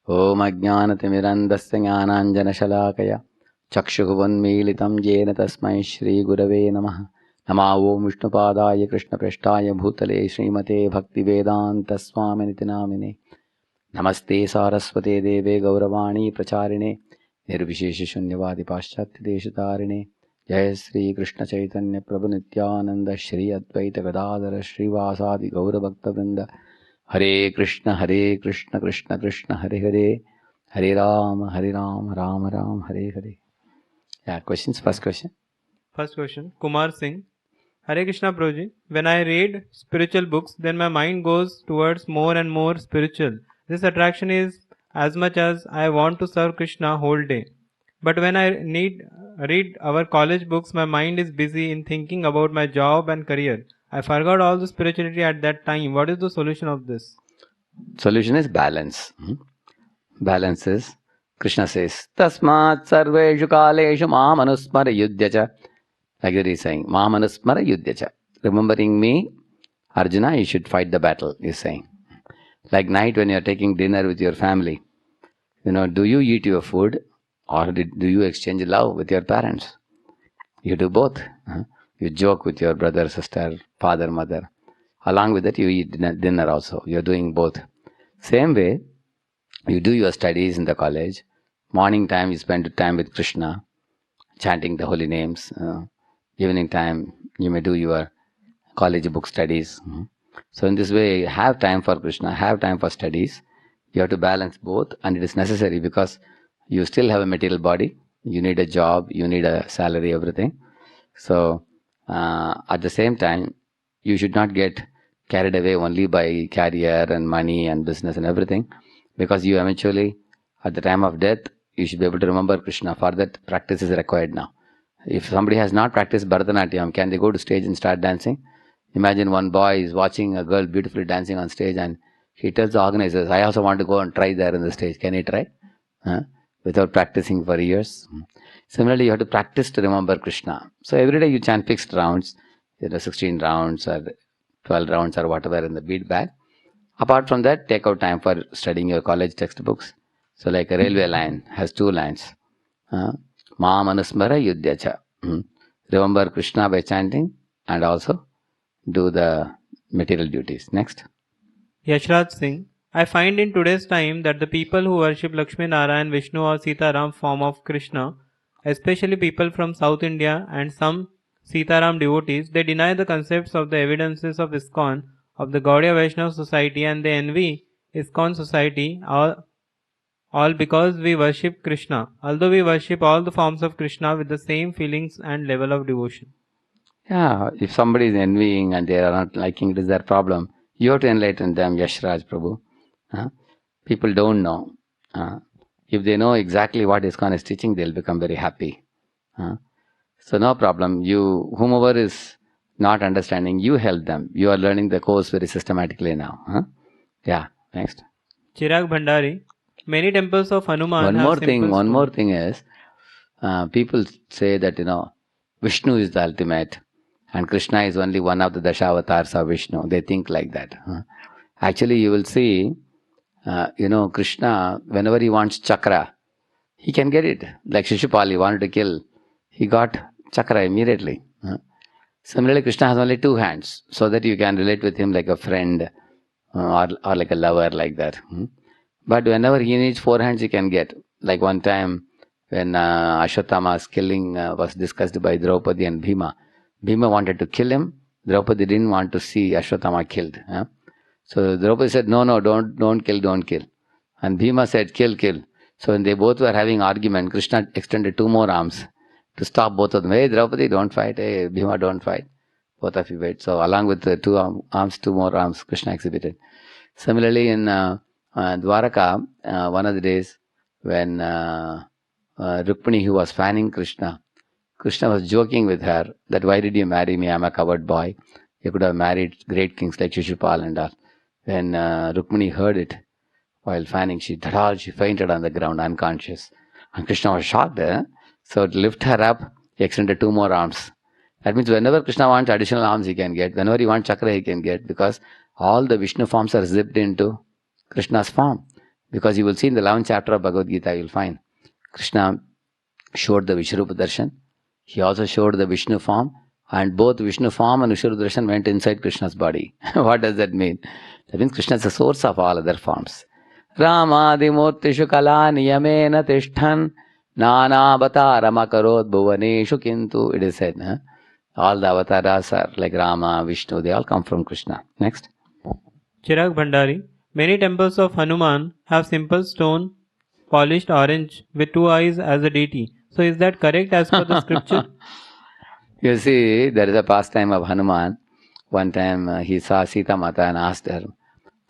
Om Ajnanatimirandasya Jnananjanashalakaya Chakshuvunmilitam Jena Tasmai Shri Gurave Namaha. Namo Om Vishnupadaya Krishna Prashtaya Bhutale Srimate Bhaktivedanta Swamini Namine. Namaste Saraswate Deve Gauravani Pracharine Nirvishesha Shunyavadi Paschatya Deshatarine. Jai Sri Krishna Chaitanya Prabhu Nityananda Shri Advaita Gadadhara Srivasadi Gaura Bhakta Vrinda. Hare Krishna Krishna Krishna Hare Hare Hare Ram Ram Ram Hare Hare. Yeah, questions? First question. First question, Kumar Singh. Hare Krishna Prabhuji. When I read spiritual books, then my mind goes towards more and more spiritual. This attraction is as much as I want to serve Krishna whole day. But when I read our college books, my mind is busy in thinking about my job and career. I forgot all the spirituality at that time. What is the solution of this? Solution is balance. Balance is, Krishna says, Tasmat sarveshu kaleshu mamanusmara yudhyacha. Like that he is saying, mamanusmara yudhyacha. Remembering me, Arjuna, you should fight the battle, he is saying. Like night when you are taking dinner with your family, do you eat your food or do you exchange love with your parents? You do both. You joke with your brother, sister, father, mother. Along with that, you eat dinner also. You are doing both. Same way, you do your studies in the college. Morning time, you spend time with Krishna, chanting the holy names. Evening time, you may do your college book studies. So in this way, have time for Krishna, have time for studies. You have to balance both, and it is necessary because you still have a material body. You need a job, you need a salary, everything. So at the same time, you should not get carried away only by career and money and business and everything, because you eventually, at the time of death, you should be able to remember Krishna. For that, practice is required now. If somebody has not practiced Bharatanatyam, can they go to stage and start dancing? Imagine one boy is watching a girl beautifully dancing on stage and he tells the organizers, I also want to go and try there in the stage. Can he try? Without practicing for years. Similarly, you have to practice to remember Krishna. So every day you chant fixed rounds, 16 rounds or 12 rounds or whatever in the bead bag. Apart from that, take out time for studying your college textbooks. So like a railway line has two lines. Mamanusmara yudhyacha. Remember Krishna by chanting and also do the material duties. Next. Yashraj Singh. I find in today's time that the people who worship Lakshmi Narayan, Vishnu or Sitaram form of Krishna, especially people from South India and some Sitaram devotees, they deny the concepts of the evidences of ISKCON, of the Gaudiya Vaishnava society, and they envy ISKCON society, all because we worship Krishna, although we worship all the forms of Krishna with the same feelings and level of devotion. Yeah, if somebody is envying and they are not liking, it is their problem. You have to enlighten them, Yashraj Prabhu. People don't know. If they know exactly what ISKCON is teaching, they'll become very happy. So no problem. Whomever is not understanding, you help them. You are learning the course very systematically now. Yeah, next. Chirag Bhandari. Many temples of Hanuman One have more simple thing is, people say that, Vishnu is the ultimate and Krishna is only one of the Dashavatars of Vishnu. They think like that. Actually, you will see, Krishna, whenever he wants chakra, he can get it. Like Shishupali wanted to kill, he got chakra immediately. Similarly, Krishna has only two hands, so that you can relate with him like a friend or like a lover, like that. But whenever he needs four hands, he can get. Like one time when Ashwatthama's killing was discussed by Draupadi and Bhima. Bhima wanted to kill him. Draupadi didn't want to see Ashwatthama killed. So Draupadi said, no, don't kill. And Bhima said, kill. So when they both were having argument, Krishna extended two more arms to stop both of them. Hey, Draupadi, don't fight. Hey, Bhima, don't fight. Both of you wait. So along with the two more arms, Krishna exhibited. Similarly, in Dwaraka, one of the days when Rukmini, who was fanning Krishna was joking with her that, why did you marry me? I'm a coward boy. You could have married great kings like Shishupal and all. When Rukmini heard it, while fanning, she fainted on the ground, unconscious. And Krishna was shocked. So to lift her up, he extended two more arms. That means whenever Krishna wants additional arms, he can get. Whenever he wants chakra, he can get. Because all the Vishnu forms are zipped into Krishna's form. Because you will see in the 11th chapter of Bhagavad Gita, you'll find Krishna showed the Vishwarupa darshan. He also showed the Vishnu form, and both Vishnu form and Vishwarupa darshan went inside Krishna's body. What does that mean? That means Krishna is the source of all other forms. Ramadimurtishu kala niyamena tishtan nana avatarama karod bhuvaneshu kintu. It is said, all the avatars are like Rama, Vishnu, they all come from Krishna. Next. Chirag Bhandari. Many temples of Hanuman have simple stone polished orange with 2 eyes as a deity. So is that correct as per the scripture? You see, there is a pastime of Hanuman. One time he saw Sita Mata and asked her,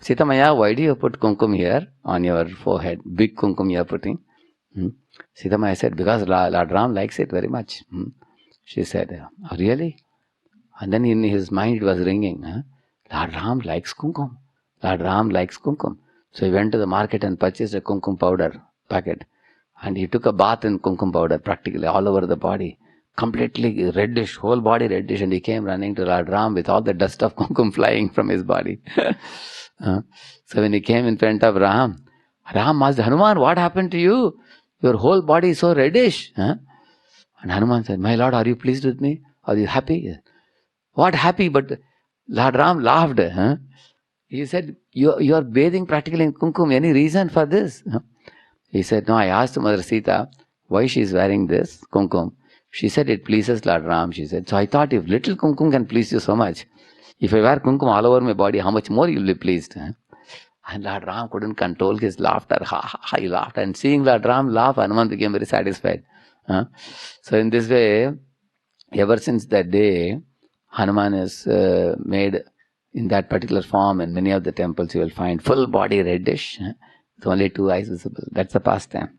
Sita Maya, why do you put kumkum here on your forehead? Big kumkum you are putting. Sita Maya said, because Lord Ram likes it very much. She said, oh, really? And then in his mind it was ringing. Lord Ram likes kumkum. Lord Ram likes kumkum. So he went to the market and purchased a kumkum powder packet. And he took a bath in kumkum powder practically all over the body. Completely reddish, whole body reddish. And he came running to Lord Ram with all the dust of kumkum flying from his body. So when he came in front of Ram asked, Hanuman, what happened to you? Your whole body is so reddish. And Hanuman said, my lord, are you pleased with me? Are you happy? What happy? But Lord Ram laughed. He said, you are bathing practically in kumkum. Any reason for this? He said, no, I asked Mother Sita why she is wearing this kumkum. She said, it pleases Lord Ram. She said, so I thought if little kumkum can please you so much, if I wear kumkum all over my body, how much more you will be pleased? And Lord Ram couldn't control his laughter. Ha ha ha, he laughed. And seeing Lord Ram laugh, Hanuman became very satisfied. So in this way, ever since that day, Hanuman is made in that particular form. In many of the temples you will find full body reddish, with only 2 eyes visible. That's the pastime.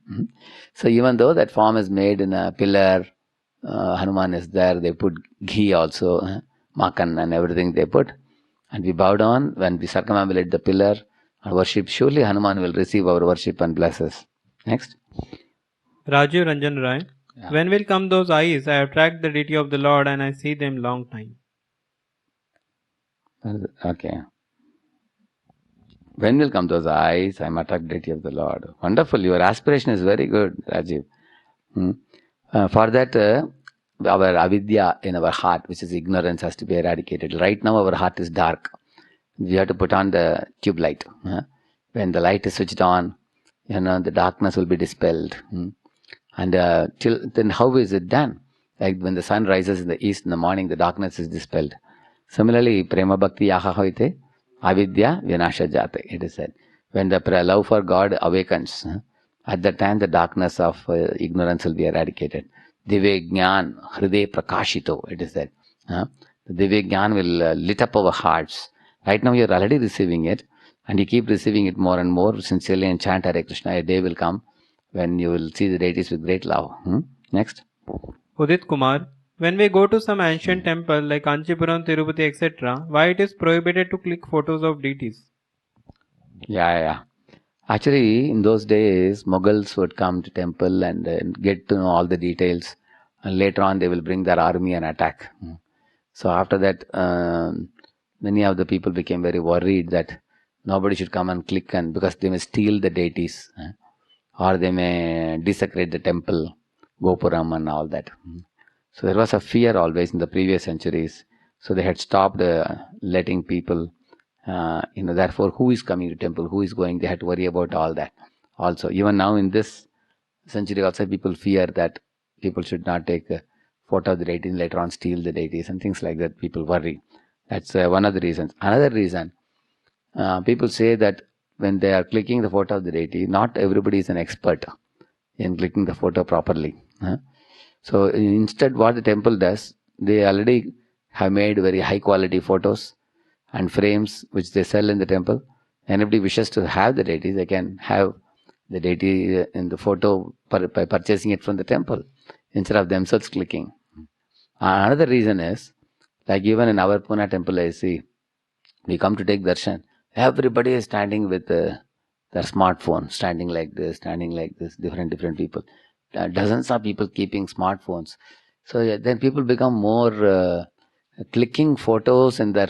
So even though that form is made in a pillar, Hanuman is there, they put ghee also, makan and everything they put. And we bow down when we circumambulate the pillar and worship. Surely Hanuman will receive our worship and bless us. Next. Rajiv Ranjan Rai. Yeah. When will come those eyes? I have tracked the deity of the Lord and I see them long time. Okay. When will come those eyes? I am attracted deity of the Lord. Wonderful. Your aspiration is very good, Rajiv. For that, our avidya in our heart, which is ignorance, has to be eradicated. Right now our heart is dark. We have to put on the tube light. When the light is switched on, the darkness will be dispelled. And till then, how is it done? Like when the sun rises in the east in the morning, the darkness is dispelled. Similarly, prema bhakti yaha hoite, avidya vinasha jate. It is said. When the love for God awakens, at that time the darkness of ignorance will be eradicated. Divya Jnana Hriday Prakashito. It is said. The Divya Jnana will lit up our hearts. Right now you are already receiving it, and you keep receiving it more and more sincerely and chant Hare Krishna. A day will come when you will see the deities with great love. Next. Udit Kumar. When we go to some ancient temple like Kanchipuram, Tirupati, etc., why it is prohibited to click photos of deities? Yeah. Actually, in those days, Mughals would come to temple and get to know all the details. And later on, they will bring their army and attack. So after that, many of the people became very worried that nobody should come and click, and because they may steal the deities, or they may desecrate the temple, Gopuram and all that. So there was a fear always in the previous centuries. So they had stopped letting people, therefore who is coming to temple, who is going, they had to worry about all that. Also, even now in this century also people fear that people should not take a photo of the deity and later on steal the deities and things like that. People worry. That's one of the reasons. Another reason, people say that when they are clicking the photo of the deity, not everybody is an expert in clicking the photo properly. So instead what the temple does, they already have made very high quality photos and frames which they sell in the temple. Anybody wishes to have the deity, they can have the deity in the photo by purchasing it from the temple instead of themselves clicking. Another reason is, like even in our Pune temple I see, we come to take darshan, everybody is standing with their smartphone, standing like this, different people. Dozens of people keeping smartphones. So then people become more clicking photos in their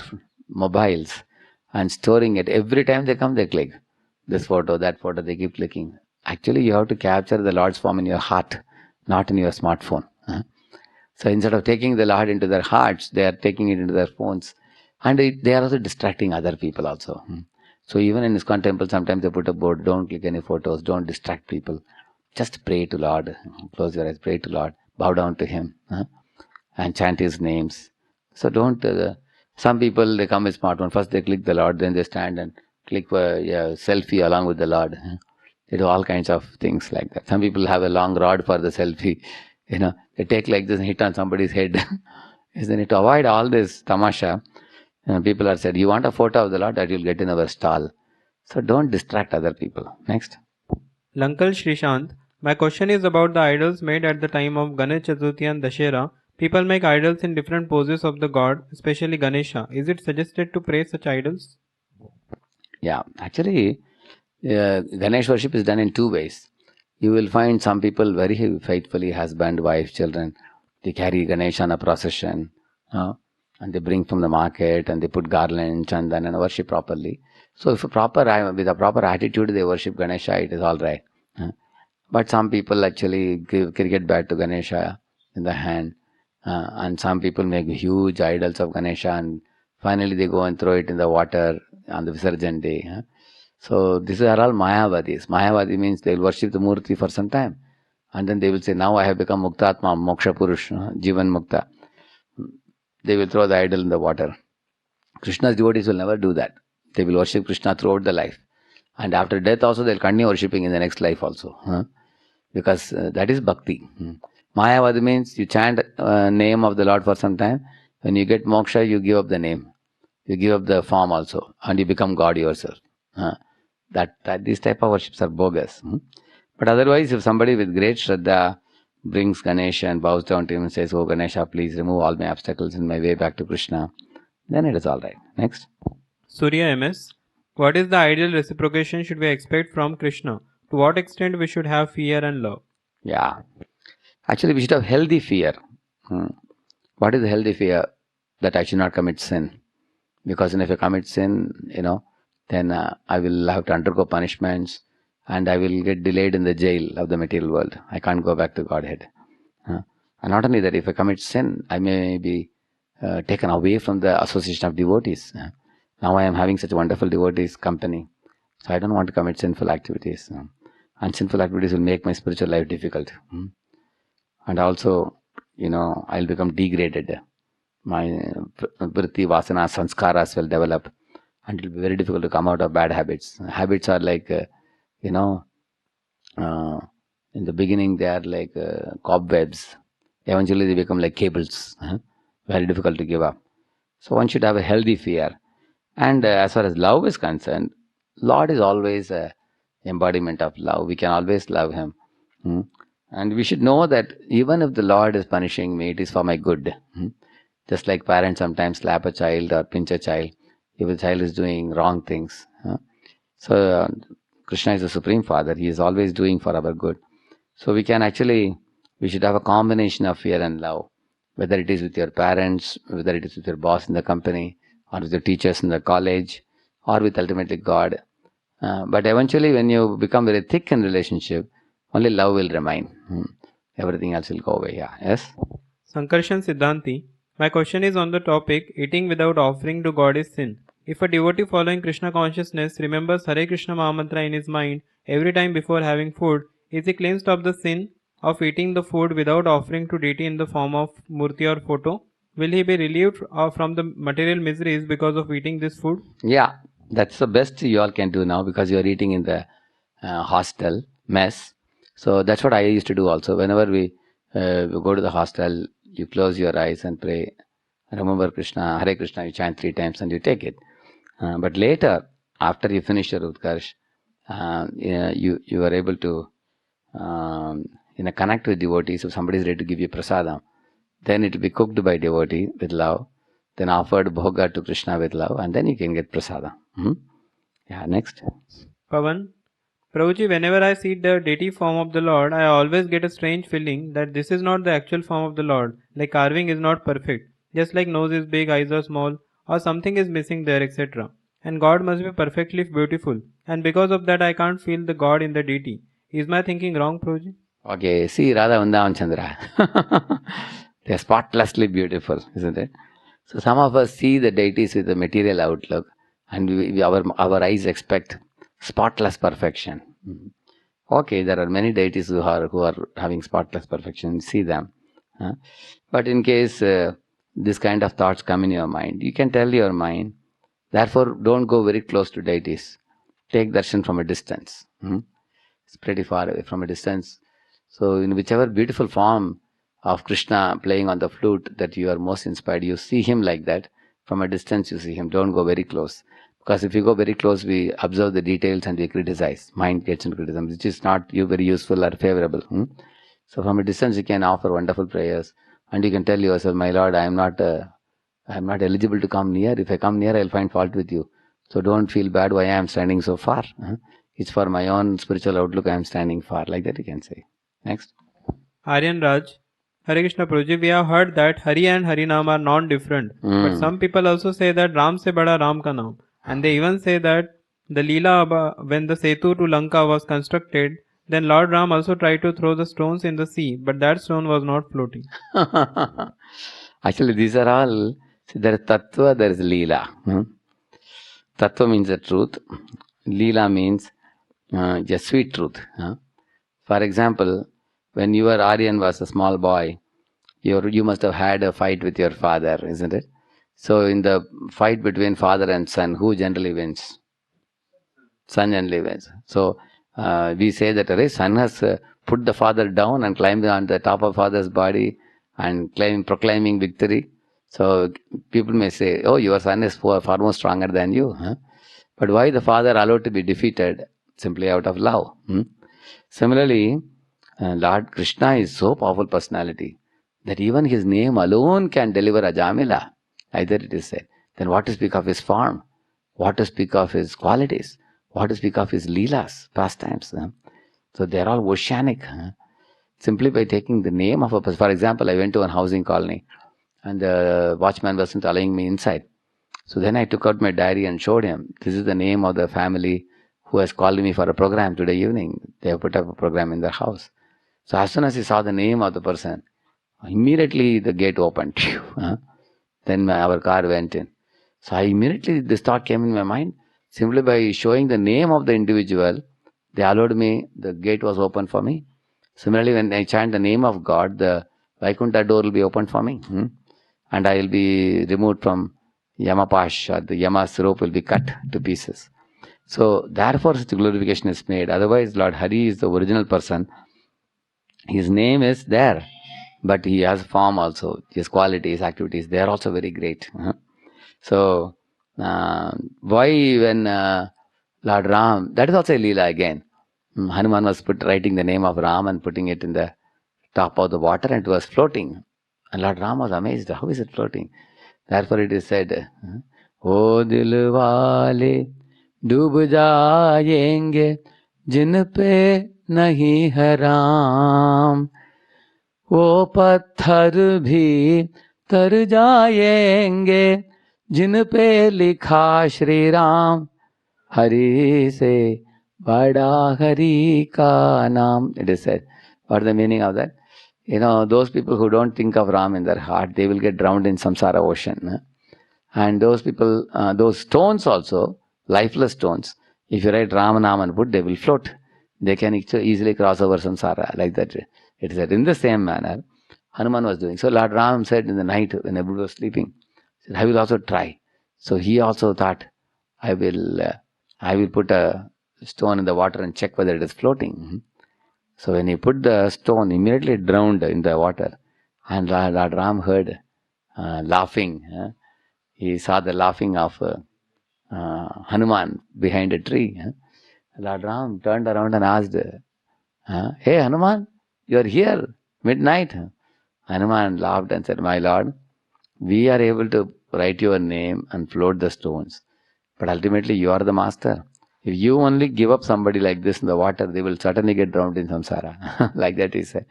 mobiles and storing it. Every time they come, they click. this photo, that photo, they keep clicking. Actually, you have to capture the Lord's form in your heart, not in your smartphone. So instead of taking the Lord into their hearts, they are taking it into their phones. And they are also distracting other people also. So even in ISKCON temple, sometimes they put a board, don't click any photos, don't distract people. Just pray to Lord. Close your eyes, pray to Lord. Bow down to Him. And chant His names. So don't, some people, they come with smartphone. First they click the Lord, then they stand and click selfie along with the Lord. They do all kinds of things like that. Some people have a long rod for the selfie. They take like this and hit on somebody's head. Isn't it? To avoid all this tamasha, people are said, you want a photo of the Lord, that you'll get in our stall. So don't distract other people. Next. Lankal Shrishant, my question is about the idols made at the time of Ganesh Chaturthi and Dashera. People make idols in different poses of the god, especially Ganesha. Is it suggested to praise such idols? Yeah, actually, Ganesh worship is done in two ways. You will find some people very faithfully, husband, wife, children, they carry Ganesh on a procession, and they bring from the market and they put garlands and then worship properly. So if with a proper attitude they worship Ganesha, it is all right. But some people actually give cricket bat to Ganesha in the hand, and some people make huge idols of Ganesha, and finally they go and throw it in the water on the Visarjan day. So these are all Mayavadis. Mayavadi means they will worship the Murti for some time, and then they will say, now I have become Muktatma, Moksha Purush, Jivan Mukta. They will throw the idol in the water. Krishna's devotees will never do that. They will worship Krishna throughout the life. And after death also they will continue worshipping in the next life also. Because that is bhakti. Mayavadi means you chant name of the Lord for some time. When you get moksha, you give up the name. You give up the form also. And you become God yourself. These type of worships are bogus. But otherwise, if somebody with great Shraddha brings Ganesha and bows down to him and says, oh Ganesha, please remove all my obstacles in my way back to Krishna, then it is all right. Next. Surya MS, what is the ideal reciprocation should we expect from Krishna? To what extent we should have fear and love? Yeah. Actually, we should have healthy fear. What is the healthy fear? That I should not commit sin. Because if I commit sin, then I will have to undergo punishments and I will get delayed in the jail of the material world. I can't go back to Godhead. And not only that, if I commit sin, I may be taken away from the association of devotees. Now I am having such wonderful devotees company. So I don't want to commit sinful activities. And sinful activities will make my spiritual life difficult. And also, I'll become degraded. My vritti, vasana, sanskaras will develop. And it will be very difficult to come out of bad habits. Habits are like, in the beginning they are like cobwebs. Eventually they become like cables. Very difficult to give up. So one should have a healthy fear. And as far as love is concerned, Lord is always a embodiment of love. We can always love Him. And we should know that even if the Lord is punishing me, it is for my good. Just like parents sometimes slap a child or pinch a child if the child is doing wrong things. So Krishna is the Supreme Father. He is always doing for our good. So we should have a combination of fear and love. Whether it is with your parents, whether it is with your boss in the company, or with the teachers in the college, or with ultimately God. But eventually when you become very thick in relationship, only love will remain. Everything else will go away. Yeah. Yes? Sankarshan Siddhanti, my question is on the topic, eating without offering to God is sin. If a devotee following Krishna consciousness remembers Hare Krishna Mahamantra in his mind every time before having food, is he cleansed of the sin of eating the food without offering to deity in the form of murti or photo? Will he be relieved from the material miseries because of eating this food? Yeah, that's the best you all can do now because you are eating in the hostel mess. So that's what I used to do also. Whenever we go to the hostel, you close your eyes and pray. Remember Krishna, Hare Krishna, you chant 3 times and you take it. But later, after you finish your Utkarsh, you are able to connect with devotees. If somebody is ready to give you prasadam, then it will be cooked by devotee with love, then offered bhoga to Krishna with love, and then you can get prasadam. Yeah, next. Pavan, Prabhuji, whenever I see the deity form of the Lord, I always get a strange feeling that this is not the actual form of the Lord, like carving is not perfect, just like nose is big, eyes are small, or something is missing there, etc. and God must be perfectly beautiful, and because of that I can't feel the God in the deity. Is my thinking wrong, Prabhuji? Okay, see Radha Vrindavan Chandra. They're spotlessly beautiful, isn't it? So some of us see the deities with a material outlook, and our eyes expect spotless perfection. Okay, there are many deities who are having spotless perfection. See them. But in case this kind of thoughts come in your mind, you can tell your mind, therefore don't go very close to deities. Take darshan from a distance. It's pretty far away from a distance. So in whichever beautiful form of Krishna playing on the flute that you are most inspired, you see him like that. From a distance you see him. Don't go very close. Because if you go very close, we observe the details and we criticize. Mind gets into criticism, which is not very useful or favorable. So from a distance you can offer wonderful prayers. And you can tell yourself, my Lord, I am not eligible to come near. If I come near, I'll find fault with you. So don't feel bad why I am standing so far. It's for my own spiritual outlook I am standing far. Like that you can say. Next. Aryan Raj, Hare Krishna Prabhuji, we have heard that Hari and Harinam are non-different. But some people also say that Ram se bada Ram ka naam. And they even say that the Leela when the Setu to Lanka was constructed, then Lord Ram also tried to throw the stones in the sea, but that stone was not floating. Actually, these are all, see, there is Tattva, there is Leela. Tattva means the truth. Leela means just sweet truth. For example, when you were Aryan was a small boy, you must have had a fight with your father, isn't it? So in the fight between father and son, who generally wins? Son generally wins. So we say that son has put the father down and climbed on the top of father's body and proclaiming victory. So people may say, oh, your son is far more stronger than you. But why the father allowed to be defeated? Simply out of love. Similarly, Lord Krishna is so powerful personality that even his name alone can deliver Ajamila. Either it is said. Then what to speak of his form? What to speak of his qualities? What to speak of his leelas, pastimes? So they are all oceanic. Simply by taking the name of a person. For example, I went to a housing colony and the watchman wasn't allowing me inside. So then I took out my diary and showed him, this is the name of the family who has called me for a program today evening. They have put up a program in their house. So as soon as he saw the name of the person, immediately the gate opened. Then our car went in. So immediately this thought came in my mind. Simply by showing the name of the individual, they allowed me, the gate was open for me. Similarly, when I chant the name of God, the Vaikuntha door will be opened for me. And I will be removed from Yamapash, or the Yama's rope will be cut to pieces. So therefore such glorification is made. Otherwise, Lord Hari is the original person. His name is there, but he has form also. His qualities, activities, they are also very great. So why when Lord Ram, that is also a Leela again. Hanuman was writing the name of Ram and putting it in the top of the water and it was floating. And Lord Ram was amazed. How is it floating? Therefore it is said, O dil wale डूब जाएंगे जिन पे नहीं है राम वो पत्थर भी तर जाएंगे जिन पे लिखा श्री राम हरि से बड़ा हरि का नाम. It is said. What is the meaning of that? Those people who don't think of Ram in their heart, they will get drowned in samsara ocean. And those people, those stones also, lifeless stones, if you write Ram, Nam and put, they will float. They can easily cross over samsara, like that. It is said. In the same manner, Hanuman was doing. So Lord Ram said in the night when everyone was sleeping, said, I will also try. So he also thought, I will put a stone in the water and check whether it is floating. So when he put the stone, immediately it drowned in the water. And Lord Ram heard laughing. He saw the laughing of Hanuman behind a tree. Lord Ram turned around and asked, hey Hanuman, you are here, midnight. Hanuman laughed and said, my Lord, we are able to write your name and float the stones. But ultimately you are the master. If you only give up somebody like this in the water, they will certainly get drowned in samsara. Like that he said.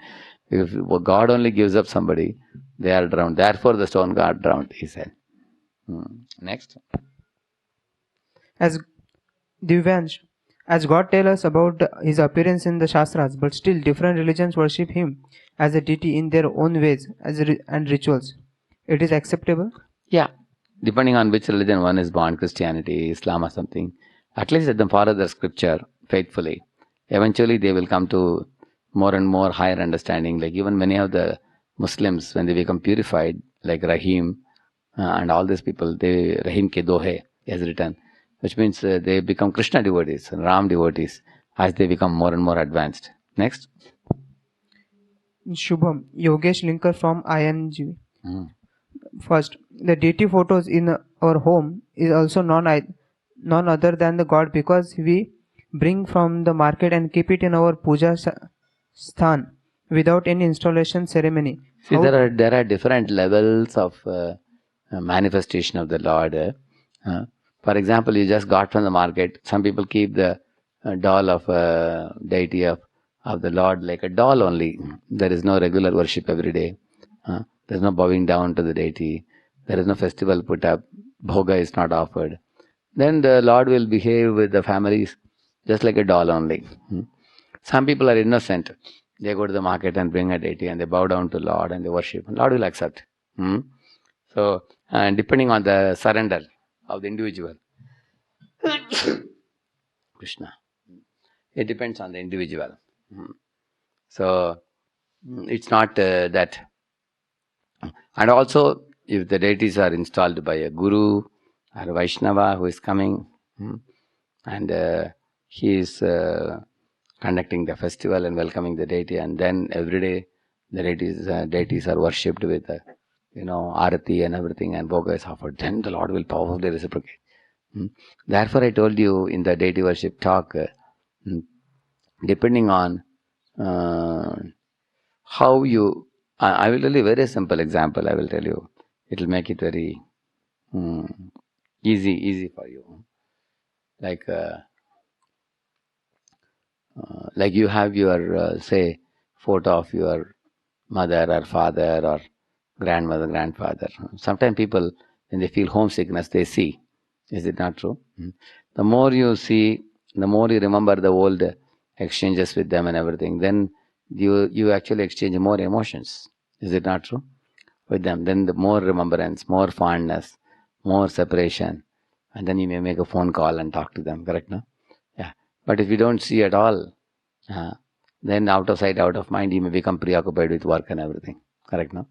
If God only gives up somebody, they are drowned. Therefore the stone got drowned, he said. Next. As Divyansh, as God tells us about his appearance in the Shastras, but still different religions worship him as a deity in their own ways and rituals. It is acceptable? Yeah, depending on which religion one is born, Christianity, Islam, or something, at least let them follow the scripture faithfully. Eventually, they will come to more and more higher understanding. Like even many of the Muslims, when they become purified, like Rahim and all these people, they Rahim ke dohe is written, which means they become Krishna devotees, Ram devotees, as they become more and more advanced. Next. Shubham, Yogesh Linkar from ING. Mm. First, the deity photos in our home is also none other than the God, because we bring from the market and keep it in our puja sthan without any installation ceremony. See, How- there are different levels of manifestation of the Lord. For example, you just got from the market. Some people keep the doll of deity of the Lord like a doll only. There is no regular worship every day. There is no bowing down to the deity. There is no festival put up. Bhoga is not offered. Then the Lord will behave with the families just like a doll only. Some people are innocent. They go to the market and bring a deity and they bow down to Lord and they worship. Lord will accept. So, depending on the surrender of the individual, Krishna, it depends on the individual. So, it's not that. And also, if the deities are installed by a guru or a Vaishnava who is coming, and he is conducting the festival and welcoming the deity, and then every day the deities are worshipped with arati and everything, and bhoga is offered, then the Lord will powerfully reciprocate. Therefore, I told you in the deity worship talk, depending on how you, I will tell you a very simple example. I will tell you, it will make it very easy for you. Like you have your say photo of your mother or father or grandmother, grandfather. Sometimes people, when they feel homesickness, they see. Is it not true? The more you see, the more you remember the old exchanges with them and everything, then you actually exchange more emotions. Is it not true? With them, then the more remembrance, more fondness, more separation, and then you may make a phone call and talk to them. Correct, no? Yeah. But if you don't see at all, then out of sight, out of mind, you may become preoccupied with work and everything. Correct, no?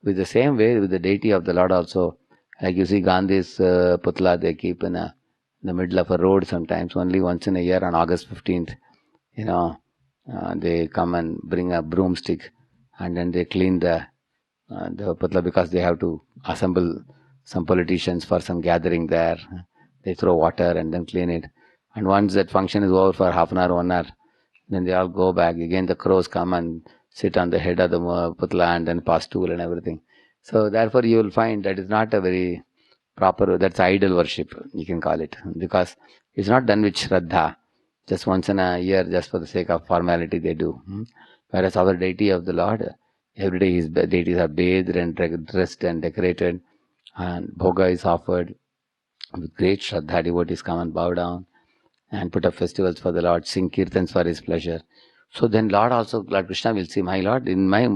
With the same way, with the deity of the Lord also, like you see Gandhi's putla, they keep in the middle of a road sometimes, only once in a year on August 15th, they come and bring a broomstick and then they clean the putla, because they have to assemble some politicians for some gathering there. They throw water and then clean it. And once that function is over for half an hour, 1 hour, then they all go back. Again, the crows come and sit on the head of the putla and then pass stool and everything. So therefore, you will find that is not a very proper, that's idol worship, you can call it, because it's not done with Shraddha. Just once in a year, just for the sake of formality, they do. Whereas our deity of the Lord, every day his deities are bathed and dressed and decorated, and bhoga is offered. With great Shraddha, devotees come and bow down and put up festivals for the Lord, sing kirtans for his pleasure. So then Lord Krishna will see, my Lord, in my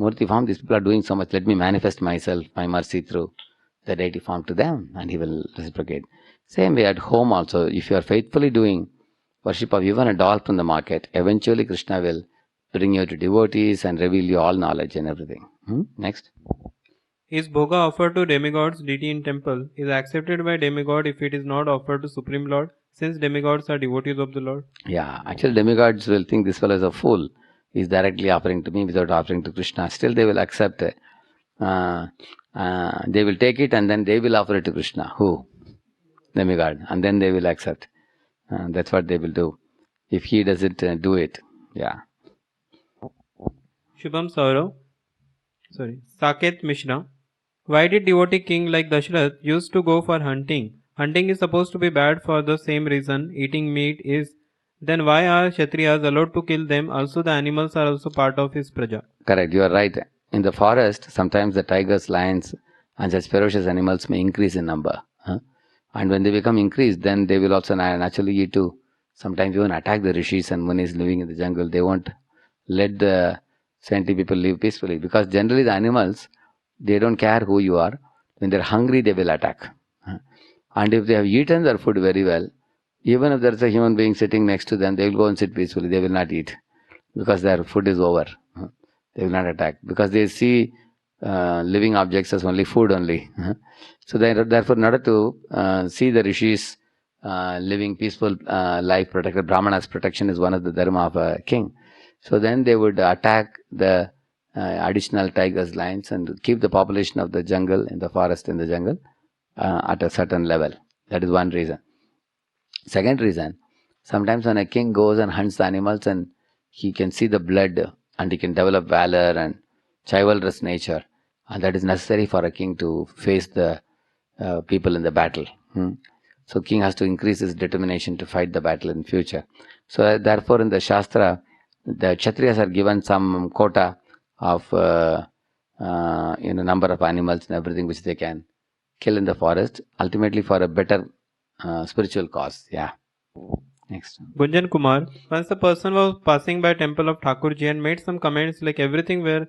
Murti form, these people are doing so much, let me manifest myself, my mercy through the deity form to them, and he will reciprocate. Same way at home also, if you are faithfully doing worship of even a doll from the market, eventually Krishna will bring you to devotees and reveal you all knowledge and everything. Next. Is bhoga offered to demigods, deity in temple, is accepted by demigod if it is not offered to Supreme Lord, since demigods are devotees of the Lord? Yeah, actually demigods will think this fellow is a fool. He's directly offering to me without offering to Krishna. Still they will accept it. They will take it and then they will offer it to Krishna. Who? Demigod. And then they will accept. That's what they will do. If he doesn't do it. Yeah. Shubham Saurav, Saket Mishra. Why did devotee king like Dashrath used to go for hunting? Hunting is supposed to be bad for the same reason eating meat is. Then why are Kshatriyas allowed to kill them? Also the animals are also part of his praja. Correct, you are right. In the forest, sometimes the tigers, lions and such ferocious animals may increase in number. And when they become increased, then they will also naturally eat to sometimes even attack the rishis and munis living in the jungle. They won't let the scientific people live peacefully, because generally the animals, they don't care who you are. When they're hungry, they will attack. And if they have eaten their food very well, even if there's a human being sitting next to them, they will go and sit peacefully. They will not eat because their food is over. They will not attack because they see living objects as only food only. So therefore, in order to see the rishis living peaceful life, protected Brahmanas, protection is one of the dharma of a king. So then they would attack the additional tigers, lions, and keep the population of the jungle, in the forest, in the jungle, at a certain level. That is one reason. Second reason, sometimes when a king goes and hunts the animals and he can see the blood and he can develop valor and chivalrous nature, and that is necessary for a king to face the people in the battle. So king has to increase his determination to fight the battle in future. So therefore in the Shastra, the Kshatriyas are given some quota of number of animals and everything which they can kill in the forest, ultimately for a better spiritual cause. Yeah. Next. Gunjan Kumar, once a person was passing by temple of Thakurji and made some comments like everything where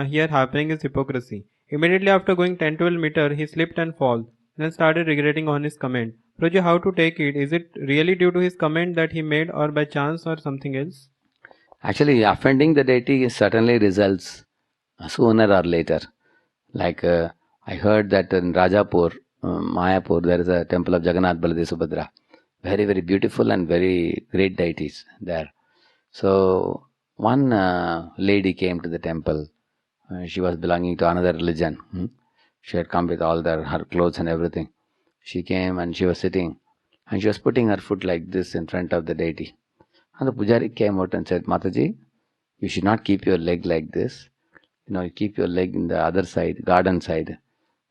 here happening is hypocrisy. Immediately after going 10-12 meter, he slipped and fall. Then started regretting on his comment. Prabhuji, how to take it? Is it really due to his comment that he made, or by chance, or something else? Actually, offending the deity certainly results sooner or later. Like I heard that in Rajapur, Mayapur, there is a temple of Jagannath, Baladev, Subhadra. Very, very beautiful and very great deities there. So one lady came to the temple. She was belonging to another religion. She had come with all her clothes and everything. She came and she was sitting and she was putting her foot like this in front of the deity. And the pujari came out and said, Mataji, you should not keep your leg like this. You keep your leg in the other side, garden side.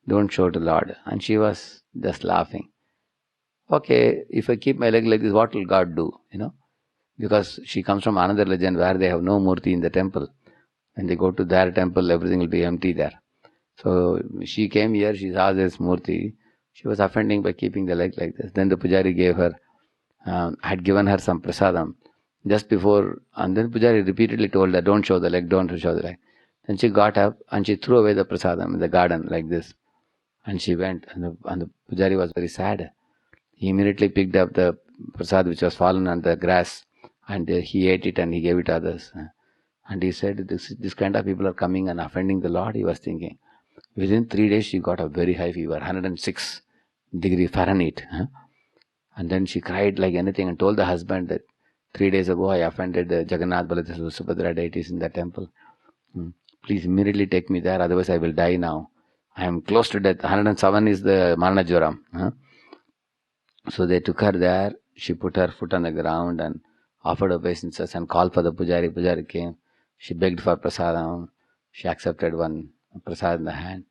Don't show to Lord. And she was just laughing. Okay, if I keep my leg like this, what will God do? Because she comes from another religion where they have no murti in the temple. When they go to their temple, everything will be empty there. So she came here, she saw this murti. She was offending by keeping the leg like this. Then the pujari had given her some prasadam just before, and then pujari repeatedly told her, don't show the leg, don't show the leg. Then she got up and she threw away the prasadam in the garden like this. And she went, and the pujari was very sad. He immediately picked up the prasad which was fallen on the grass, and he ate it and he gave it to others. And he said, this kind of people are coming and offending the Lord, he was thinking. Within 3 days, she got a very high fever, 106 degree Fahrenheit. And then she cried like anything and told the husband that 3 days ago I offended the Jagannath, Baladev, Subhadra deities in the temple. Please immediately take me there, otherwise I will die now. I am close to death. 107 is the Marana Jwaram. So they took her there. She put her foot on the ground and offered obeisances and called for the pujari. Pujari came. She begged for prasadam. She accepted one prasad in the hand.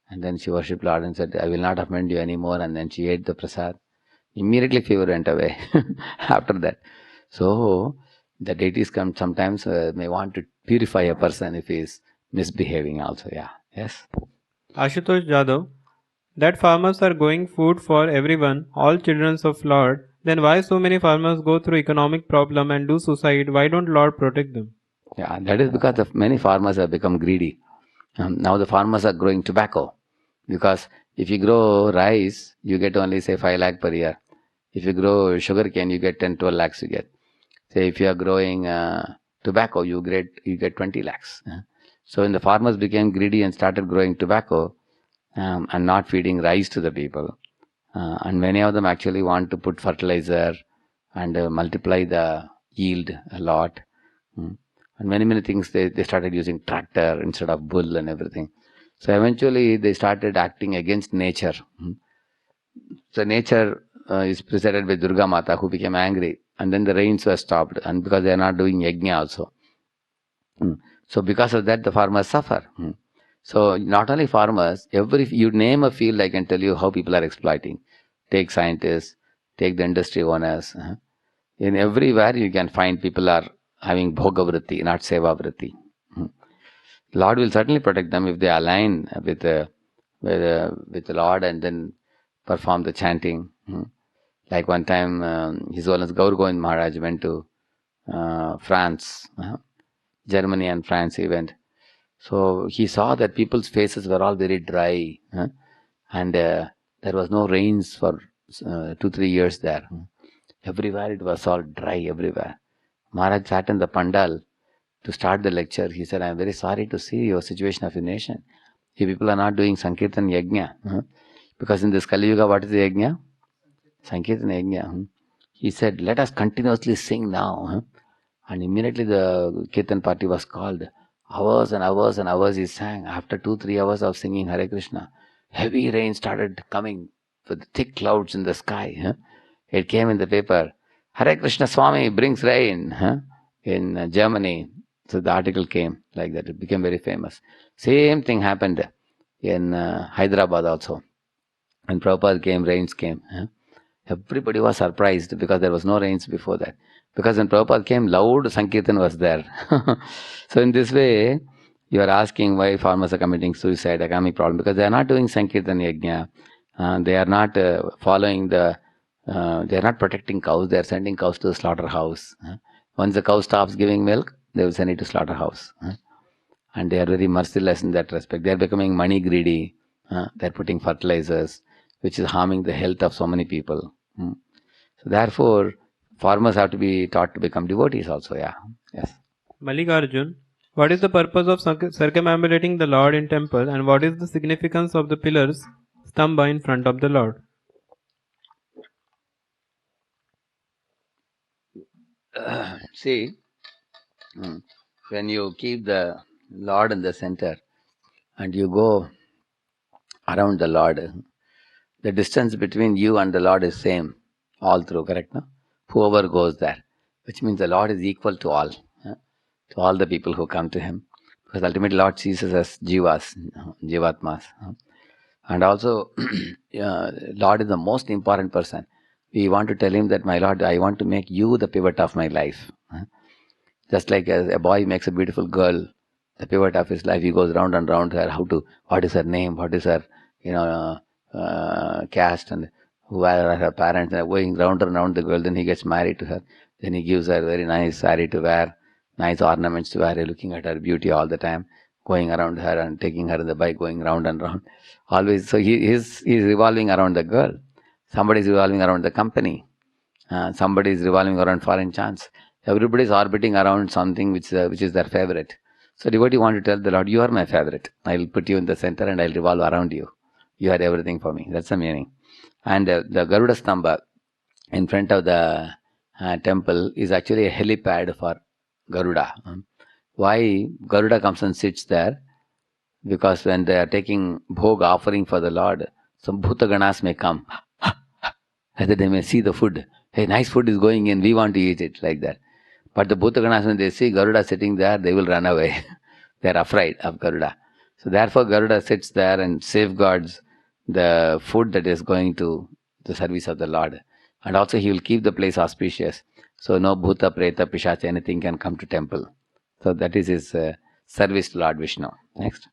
And then she worshipped Lord and said, I will not offend you anymore. And then she ate the prasad. Immediately fever went away after that. So the deities come sometimes may want to purify a person if he is misbehaving also. Yeah. Yes. Ashutosh Jadhav, that farmers are going food for everyone, all children of Lord, then why so many farmers go through economic problem and do suicide? Why don't Lord protect them? Yeah, that is because many farmers have become greedy. Now the farmers are growing tobacco, because if you grow rice, you get only say 5 lakh per year. If you grow sugarcane, you get 10-12 lakhs you get. Say if you are growing tobacco, you get 20 lakhs. So when the farmers became greedy and started growing tobacco and not feeding rice to the people, and many of them actually want to put fertilizer and multiply the yield a lot. And many things they started using tractor instead of bull and everything. So eventually they started acting against nature. So nature is presided by Durga Mata, who became angry, and then the rains were stopped, and because they are not doing yajna also. So because of that the farmers suffer. So not only farmers, you name a field, I can tell you how people are exploiting. Take scientists, take the industry owners. In everywhere you can find people are having bhoga vritti, not seva vritti. Lord will certainly protect them if they align with the Lord and then perform the chanting. Like one time, His Holiness Gaur Govind Maharaj went to France, Germany and France he went. So he saw that people's faces were all very dry, and there was no rains for 2-3 years there. Everywhere it was all dry everywhere. Maharaj sat in the pandal to start the lecture. He said, I am very sorry to see your situation of your nation. You people are not doing Sankirtan Yajna. Because in this Kali Yuga, what is the Yajna? Sankirtan Yajna. He said, let us continuously sing now. And immediately the Kirtan party was called. Hours and hours and hours he sang. After 2-3 hours of singing Hare Krishna, heavy rain started coming with thick clouds in the sky. It came in the paper. Hare Krishna Swami brings rain in Germany. So the article came like that. It became very famous. Same thing happened in Hyderabad also. When Prabhupada came, rains came. Everybody was surprised because there was no rains before that. Because when Prabhupada came, loud Sankirtan was there. So in this way, you are asking why farmers are committing suicide, economic problem. Because they are not doing Sankirtan Yajna. They are not following the... they are not protecting cows. They are sending cows to the slaughterhouse. Once the cow stops giving milk, they will send it to slaughterhouse. And they are very merciless in that respect. They are becoming money greedy. They are putting fertilizers, which is harming the health of so many people. So therefore, farmers have to be taught to become devotees also. Yeah. Yes. Mallikarjun, what is the purpose of circumambulating the Lord in temple, and what is the significance of the pillars stamba in front of the Lord? See, when you keep the Lord in the center and you go around the Lord, the distance between you and the Lord is same all through, correct? No? Whoever goes there, which means the Lord is equal to all the people who come to Him. Because ultimately Lord sees us as jivas, jivatmas. And also, Lord is the most important person. We want to tell Him that, my Lord, I want to make you the pivot of my life. Just like a boy makes a beautiful girl the pivot of his life, he goes round and round her, what is her name, what is her, caste, and who are her parents, and going round and round the girl. Then he gets married to her. Then he gives her a very nice saree to wear, nice ornaments to wear, looking at her beauty all the time, going around her and taking her in the bike, going round and round. Always, so he's revolving around the girl. Somebody is revolving around the company. Somebody is revolving around foreign chants. Everybody is orbiting around something which is their favorite. So devotee want to tell the Lord, you are my favorite. I'll put you in the center and I'll revolve around you. You are everything for me. That's the meaning. And the Garuda Stamba in front of the temple is actually a helipad for Garuda. Why Garuda comes and sits there? Because when they are taking bhog offering for the Lord, some Bhutaganas may come. That they may see the food. Hey, nice food is going in, we want to eat it, like that. But the Bhutaganas, when they see Garuda sitting there, they will run away. They are afraid of Garuda. So therefore Garuda sits there and safeguards the food that is going to the service of the Lord. And also he will keep the place auspicious. So no Bhuta, Preta, Pishacha, anything can come to temple. So that is his service to Lord Vishnu. Next.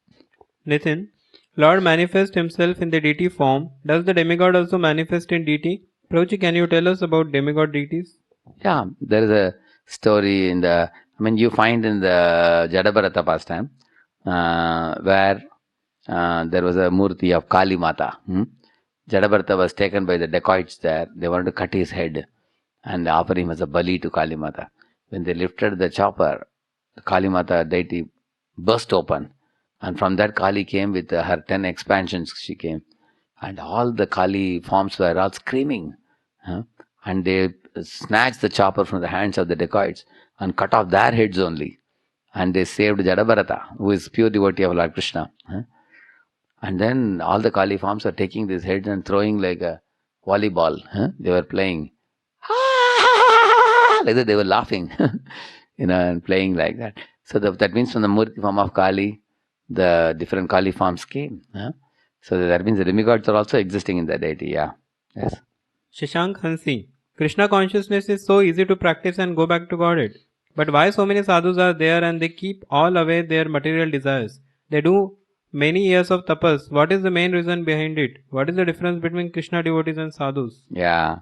Nitin, Lord manifests himself in the deity form. Does the demigod also manifest in deity? Prabhuji, can you tell us about demigod deities? Yeah, there is a story you find in the Jadabharata pastime, where there was a murti of Kali Mata. Jadabharata was taken by the dacoits there. They wanted to cut his head and offer him as a bali to Kali Mata. When they lifted the chopper, the Kali Mata deity burst open. And from that Kali came with her 10 expansions, she came. And all the Kali forms were all screaming. And they snatched the chopper from the hands of the dacoits and cut off their heads only. And they saved Jadabharata, who is pure devotee of Lord Krishna. And then all the Kali forms were taking these heads and throwing like a volleyball. They were playing. Like that, they were laughing, and playing like that. So that means from the Murti form of Kali, the different Kali forms came. So that means the demigods are also existing in the deity. Yeah. Yes. Shashank Hansi, Krishna consciousness is so easy to practice and go back to Godhead. But why so many sadhus are there and they keep all away their material desires? They do many years of tapas. What is the main reason behind it? What is the difference between Krishna devotees and sadhus? Yeah.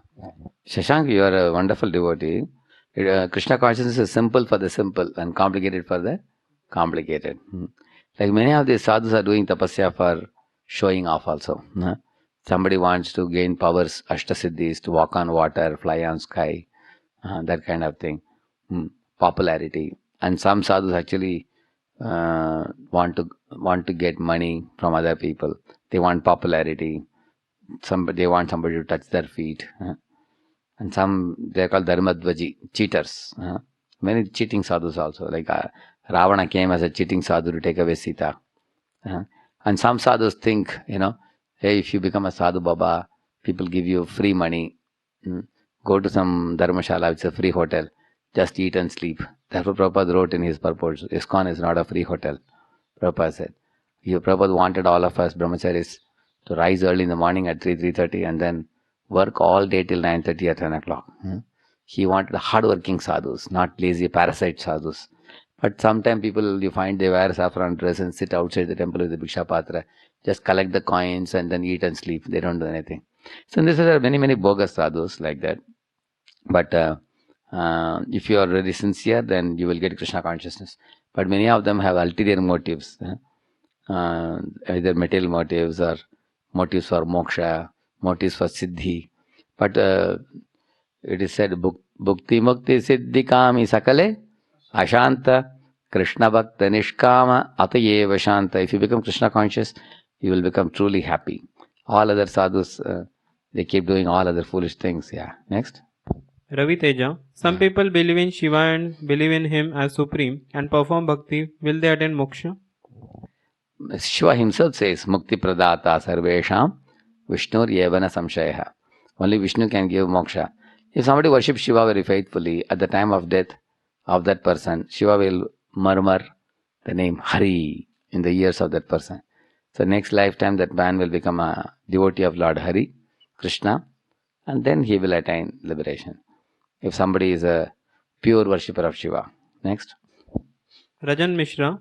Shashank, you are a wonderful devotee. Krishna consciousness is simple for the simple and complicated for the complicated. Like many of these sadhus are doing tapasya for showing off also. Somebody wants to gain powers, ashtasiddhis, to walk on water, fly on sky, that kind of thing. Popularity. And some sadhus actually want to get money from other people. They want popularity. They want somebody to touch their feet. And some, they are called dharmadvaji, cheaters. Many cheating sadhus also. Like Ravana came as a cheating sadhu to take away Sita. And some sadhus think, hey, if you become a sadhu baba, people give you free money. Go to some dharmashala, which is a free hotel. Just eat and sleep. Therefore, Prabhupada wrote in his purport, ISKCON is not a free hotel. Prabhupada said. Prabhupada wanted all of us brahmacharis to rise early in the morning at 3:30 and then work all day till 9:30 or 10 o'clock. He wanted hard-working sadhus, not lazy parasite sadhus. But sometimes people, you find they wear saffron dress and sit outside the temple with the Bhiksha Patra, just collect the coins and then eat and sleep. They don't do anything. So there are many, many bogus sadhus like that. But if you are really sincere, then you will get Krishna consciousness. But many of them have ulterior motives, either material motives or motives for moksha, motives for siddhi. But it is said, bhukti mukti siddhi kami sakale ashanta Krishna bhakta nishkama atayeva shanta. If you become Krishna conscious, you will become truly happy. All other sadhus, they keep doing all other foolish things. Yeah. Next. Ravi Teja. Some people believe in Shiva and believe in him as supreme and perform bhakti. Will they attain moksha? Shiva himself says, Mukti pradata sarvesham Vishnur yevana samshayaha. Only Vishnu can give moksha. If somebody worships Shiva very faithfully, at the time of death of that person, Shiva will murmur the name Hari in the ears of that person. So next lifetime that man will become a devotee of Lord Hari, Krishna, and then he will attain liberation. If somebody is a pure worshipper of Shiva. Next. Rajan Mishra.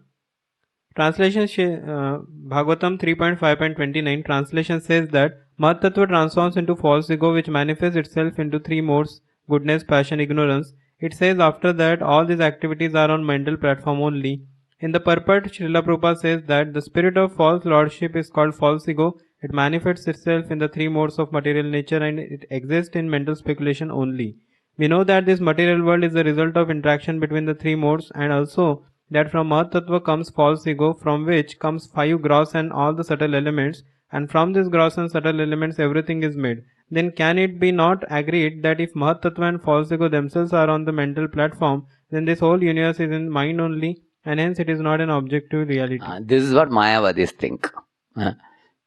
Translation Bhagavatam 3.5.29 translation says that Mahat Tattva transforms into false ego which manifests itself into three modes: goodness, passion, ignorance. It says after that all these activities are on mental platform only. In the purport, Srila Prabhupada says that the spirit of false lordship is called false ego. It manifests itself in the three modes of material nature and it exists in mental speculation only. We know that this material world is the result of interaction between the three modes, and also that from Mahat Tattva comes false ego, from which comes five gross and all the subtle elements, and from this gross and subtle elements everything is made. Then can it be not agreed that if Mahat Tattva and false ego themselves are on the mental platform, then this whole universe is in mind only, and hence it is not an objective reality? This is what Mayavadis think.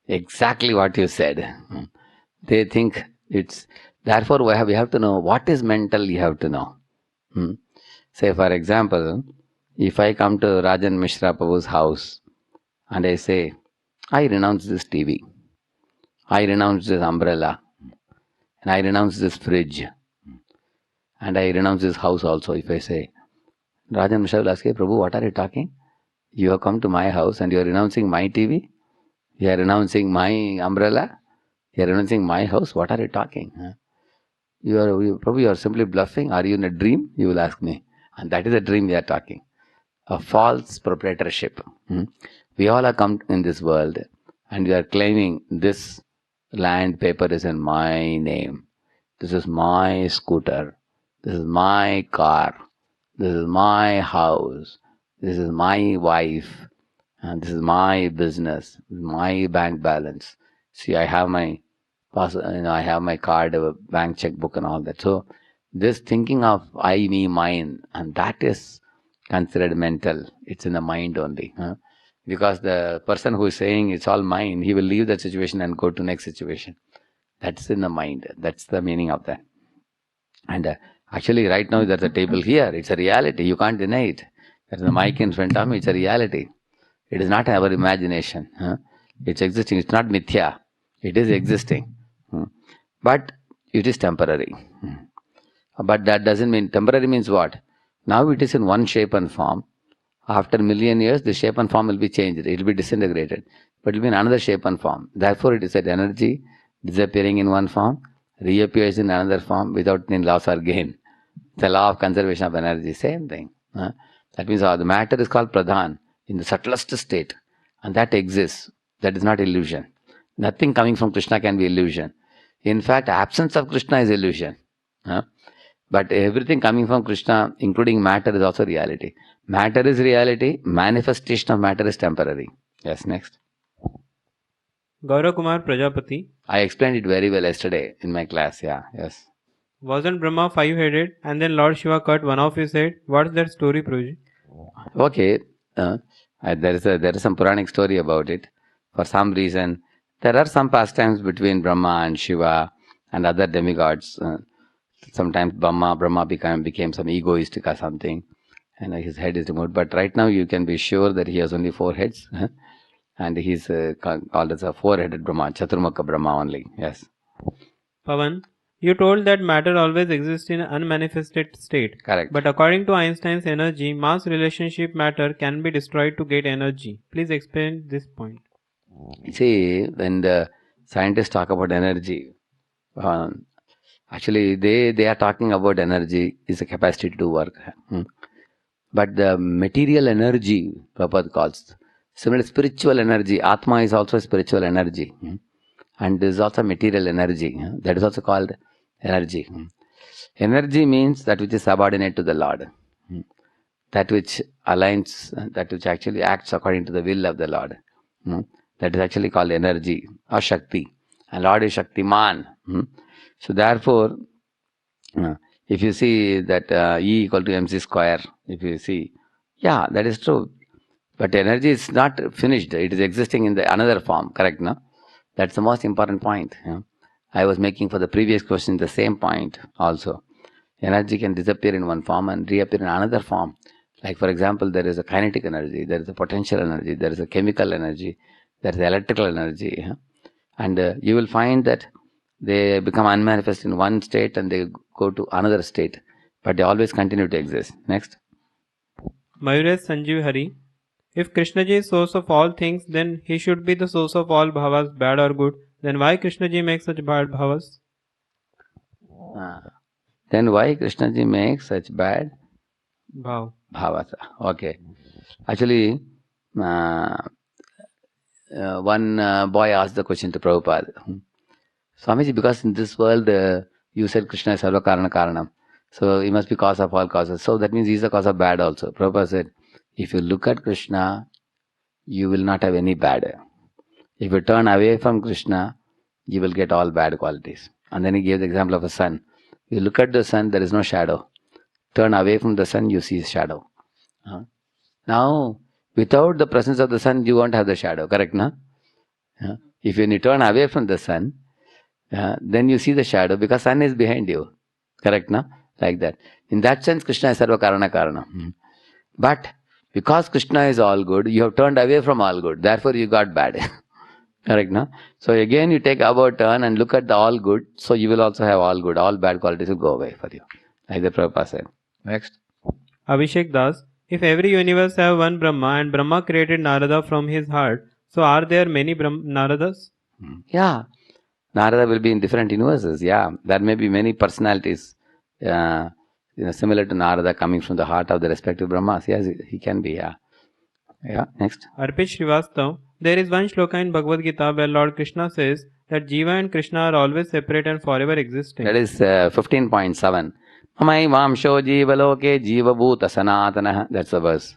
Exactly what you said. They think it's... Therefore, we have to know what is mental, you have to know. Say, for example, if I come to Rajan Mishra Prabhu's house and I say, I renounce this TV, I renounce this umbrella, and I renounce this fridge, and I renounce this house also. If I say, Rajan Mishra will ask, hey, Prabhu, what are you talking? You have come to my house and you are renouncing my TV? You are renouncing my umbrella? You are renouncing my house? What are you talking? Prabhu, you are simply bluffing. Are you in a dream? You will ask me. And that is a dream we are talking. A false proprietorship. We all are come in this world and we are claiming this land paper is in my name. This is my scooter. This is my car. This is my house. This is my wife. And this is my business. My bank balance. See, I have my I have my card, a bank checkbook and all that. So this thinking of I, me, mine, and that is considered mental. It's in the mind only. Because the person who is saying it's all mine, he will leave that situation and go to next situation. That's in the mind. That's the meaning of that. And actually right now there's a table here. It's a reality. You can't deny it. There's a mic in front of me. It's a reality. It is not our imagination. It's existing. It's not mithya. It is existing. But it is temporary. But that doesn't mean, temporary means what? Now it is in one shape and form. After a million years, the shape and form will be changed. It will be disintegrated. But it will be in another shape and form. Therefore, it is that energy disappearing in one form, reappears in another form without any loss or gain. The law of conservation of energy, same thing. That means the matter is called pradhan in the subtlest state. And that exists. That is not illusion. Nothing coming from Krishna can be illusion. In fact, absence of Krishna is illusion. But everything coming from Krishna, including matter, is also reality. Matter is reality. Manifestation of matter is temporary. Yes, next. Gaurav Kumar Prajapati. I explained it very well yesterday in my class. Yeah, yes. Wasn't Brahma five-headed and then Lord Shiva cut one of his head? What's that story, Prabhuji? Okay, there is some Puranic story about it. For some reason, there are some pastimes between Brahma and Shiva and other demigods. Sometimes Brahma became some egoistic or something, and his head is removed. But right now, you can be sure that he has only 4 heads, and he's called as a 4-headed Brahma, Chaturmukha Brahma only. Yes. Pavan, you told that matter always exists in unmanifested state. Correct. But according to Einstein's energy, mass relationship matter can be destroyed to get energy. Please explain this point. See, when the scientists talk about energy, actually they are talking about energy is a capacity to do work. But the material energy, Prabhupada calls, similar spiritual energy, Atma is also spiritual energy. And there is also material energy. That is also called energy. Energy means that which is subordinate to the Lord. That which aligns, that which actually acts according to the will of the Lord. That is actually called energy or Shakti. And Lord is Shaktiman. So therefore, if you see that E equal to mc square, if you see, yeah, that is true. But energy is not finished. It is existing in the another form, correct, no? That's the most important point. I was making for the previous question the same point also. Energy can disappear in one form and reappear in another form. Like for example, there is a kinetic energy, there is a potential energy, there is a chemical energy, there is electrical energy. And you will find that they become unmanifest in one state and they go to another state. But they always continue to exist. Next. Mayuresh Sanjeev Hari. If Krishnaji is source of all things, then he should be the source of all bhavas, bad or good. Then why Krishnaji makes such bad bhavas? Then why Krishnaji makes such bad bhavas? Okay. Actually, one boy asked the question to Prabhupada. Swamiji, because in this world you said Krishna is Sarva Karana Karanam. So he must be cause of all causes. So that means he is the cause of bad also. Prabhupada said, if you look at Krishna, you will not have any bad. If you turn away from Krishna, you will get all bad qualities. And then he gave the example of a sun. You look at the sun, there is no shadow. Turn away from the sun, you see shadow. Now, without the presence of the sun, you won't have the shadow, correct, no? If you turn away from the sun, then you see the shadow because sun is behind you, correct, no? Like that. In that sense, Krishna is Sarva Karana Karana. But because Krishna is all good, you have turned away from all good. Therefore, you got bad. Correct, no? So again, you take about turn and look at the all good. So you will also have all good. All bad qualities will go away for you. Like the Prabhupada said. Next. Abhishek Das. If every universe have one Brahma and Brahma created Narada from his heart, so are there many Naradas? Yeah. Narada will be in different universes. Yeah. There may be many personalities. Similar to Narada coming from the heart of the respective Brahmas. Yes, he can be, yeah. Yeah, next. Arpit Srivastav. There is one shloka in Bhagavad Gita where Lord Krishna says that Jiva and Krishna are always separate and forever existing. That is 15.7. Mamai vamsho jiva loke jiva bhuta sanatana. That's the verse.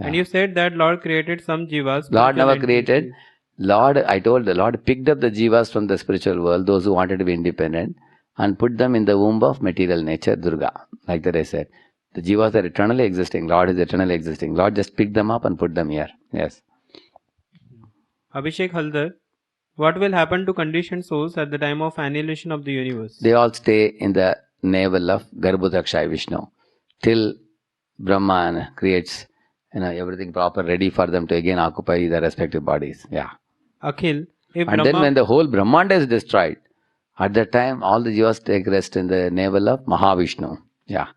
Yeah. And you said that Lord created some jivas. Lord never created. I told the Lord picked up the jivas from the spiritual world, those who wanted to be independent, and put them in the womb of material nature, Durga. Like that I said. The jivas are eternally existing. Lord is eternally existing. Lord just picked them up and put them here. Yes. Abhishek Haldar. What will happen to conditioned souls at the time of annihilation of the universe? They all stay in the navel of Garbhodakshaya Vishnu till Brahman creates everything proper, ready for them to again occupy their respective bodies. Yeah. Akhil. And then when the whole Brahmanda is destroyed, at that time, all the jivas take rest in the navel of Mahavishnu. Yeah.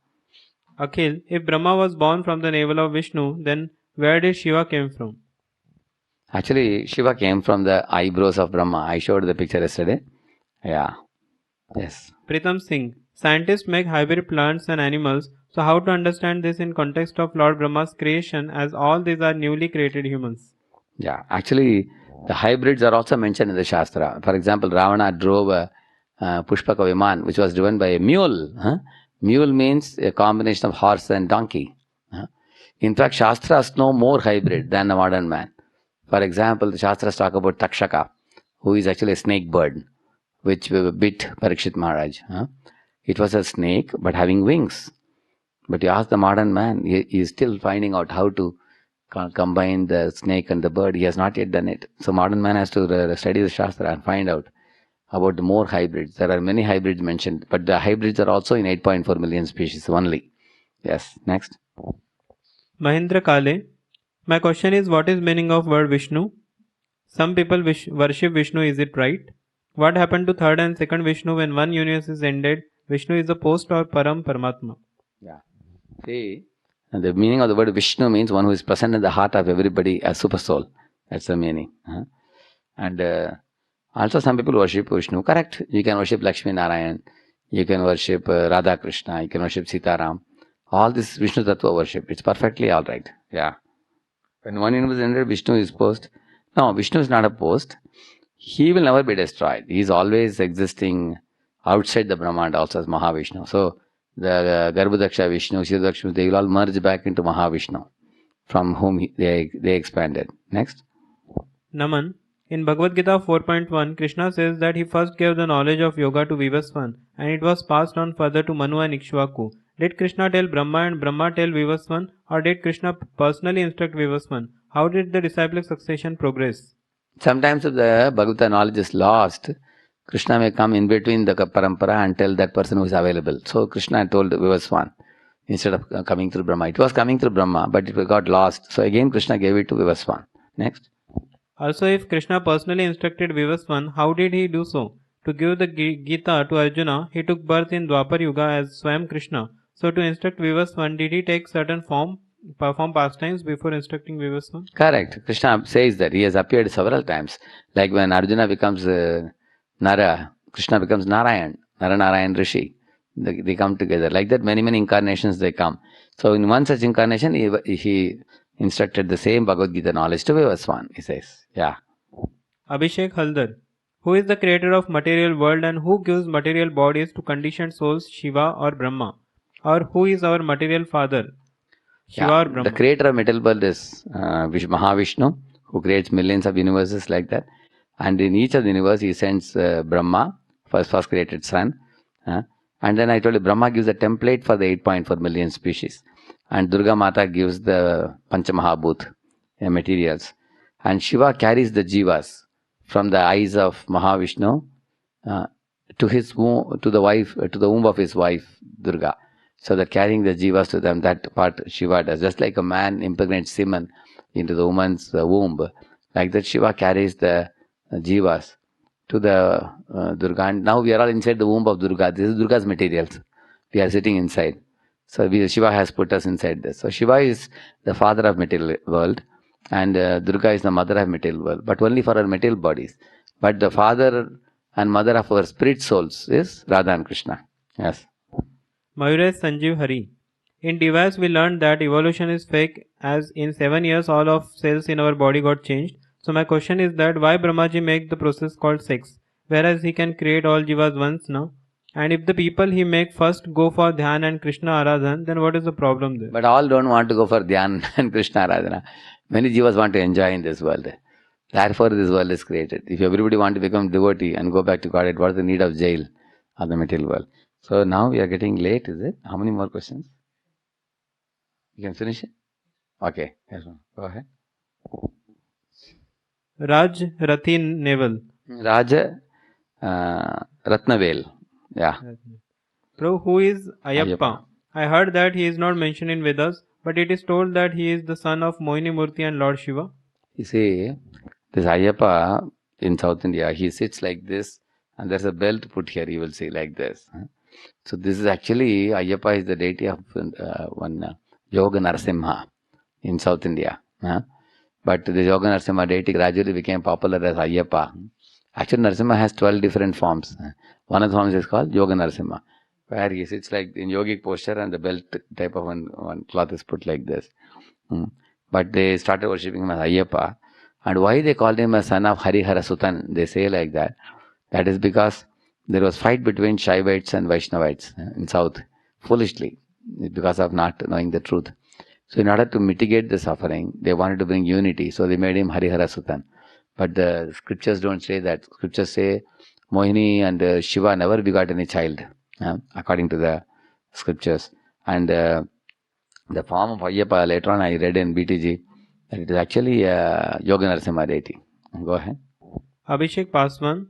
Akhil, if Brahma was born from the navel of Vishnu, then where did Shiva came from? Actually, Shiva came from the eyebrows of Brahma. I showed the picture yesterday. Yeah. Yes. Pritam Singh, scientists make hybrid plants and animals, so how to understand this in context of Lord Brahma's creation, as all these are newly created humans? Yeah. Actually, the hybrids are also mentioned in the Shastra. For example, Ravana drove a Pushpaka Viman, which was driven by a mule. Mule means a combination of horse and donkey. In fact, Shastras know more hybrid than the modern man. For example, the Shastras talk about Takshaka, who is actually a snake bird, which bit Parikshit Maharaj. It was a snake, but having wings. But you ask the modern man, he is still finding out how to combine the snake and the bird. He has not yet done it. So modern man has to study the Shastra and find out about the more hybrids. There are many hybrids mentioned, but the hybrids are also in 8.4 million species only. Yes, next. Mahindra Kale, my question is, what is meaning of word Vishnu? Some people worship Vishnu, is it right? What happened to third and second Vishnu when one universe is ended? Vishnu is the post or Param Paramatma? Yeah. See, and the meaning of the word Vishnu means one who is present in the heart of everybody as super soul. That's the meaning. And also some people worship Vishnu. Correct. You can worship Lakshmi Narayan. You can worship Radha Krishna. You can worship Sitaram. All this Vishnu Tattva worship. It's perfectly all right. Yeah. When one universe ended, Vishnu is post. No, Vishnu is not a post. He will never be destroyed. He is always existing outside the Brahmanda also as Mahavishnu. So the Garbhodaksha Vishnu, Siddhakshmi, they will all merge back into Mahavishnu, from whom they expanded. Next. Naman, in Bhagavad Gita 4.1, Krishna says that he first gave the knowledge of yoga to Vivaswan and it was passed on further to Manu and Ikshvaku. Did Krishna tell Brahma and Brahma tell Vivaswan, or did Krishna personally instruct Vivaswan? How did the disciplic succession progress? Sometimes if the Bhagavata knowledge is lost, Krishna may come in between the parampara and tell that person who is available. So Krishna told Vivaswan instead of coming through Brahma. It was coming through Brahma, but it got lost. So again Krishna gave it to Vivaswan. Next. Also, if Krishna personally instructed Vivaswan, how did he do so? To give the Gita to Arjuna, he took birth in Dwapar Yuga as Swayam Krishna. So to instruct Vivaswan, did he take certain perform pastimes before instructing Vivaswan? Correct. Krishna says that he has appeared several times. Like when Arjuna becomes Nara, Krishna becomes Narayan, Narayan Rishi. They come together. Like that, many incarnations they come. So in one such incarnation, he instructed the same Bhagavad Gita knowledge to Vivaswan, he says. Yeah. Abhishek Haldar, who is the creator of material world and who gives material bodies to conditioned souls, Shiva or Brahma? Or who is our material father, Shiva or Brahma? The creator of material world is Mahavishnu, who creates millions of universes like that. And in each of the universe, he sends Brahma, first created sun. And then I told you, Brahma gives a template for the 8.4 million species. And Durga Mata gives the Panchamahabhut materials. And Shiva carries the jivas from the eyes of Mahavishnu to his womb, to the womb of his wife Durga. So that carrying the jivas to them, that part Shiva does. Just like a man impregnates semen into the woman's womb, like that Shiva carries the jivas to the Durga. And now we are all inside the womb of Durga. This is Durga's materials. We are sitting inside. So Shiva has put us inside this. So Shiva is the father of material world, and Durga is the mother of material world, but only for our material bodies. But the father and mother of our spirit souls is Radha and Krishna. Yes. Mayuresh Sanjeev Hari. In device we learned that evolution is fake, as in 7 years all of cells in our body got changed. So my question is that why Brahmaji make the process called sex, whereas he can create all jivas once now? And if the people he make first go for Dhyan and Krishna Aradhan, then what is the problem there? But all don't want to go for Dhyan and Krishna Aradhana. Many jivas want to enjoy in this world. Therefore this world is created. If everybody want to become devotee and go back to Godhead, what is the need of jail or the material world? So now we are getting late, is it? How many more questions? You can finish it? Okay. Yes, go ahead. Raj Rathi Neval. Raja Ratnavel. Yeah. Prabhu, who is Ayyappa. Ayyappa? I heard that he is not mentioned in Vedas, but it is told that he is the son of Mohini Murthy and Lord Shiva. You see, this Ayyappa in South India, he sits like this and there's a belt put here, you will see, like this. So this is actually, Ayyappa is the deity of one Yoga Narasimha in South India. But the Yoga Narasimha deity gradually became popular as Ayyappa. Actually, Narasimha has 12 different forms. One of the forms is called Yoga Narasimha, where he sits like in yogic posture and the belt type of one cloth is put like this. But they started worshipping him as Ayyappa. And why they called him a son of Harihara Sutan, they say like that. That is because there was fight between Shaivites and Vaishnavites in South, foolishly, because of not knowing the truth. So in order to mitigate the suffering, they wanted to bring unity. So they made him Harihara Sutan. But the scriptures don't say that. Scriptures say Mohini and Shiva never begot any child, according to the scriptures. And the form of Ayyappa, later on I read in BTG, that it is actually Yoga Narasimha deity. Go ahead. Abhishek Paswan.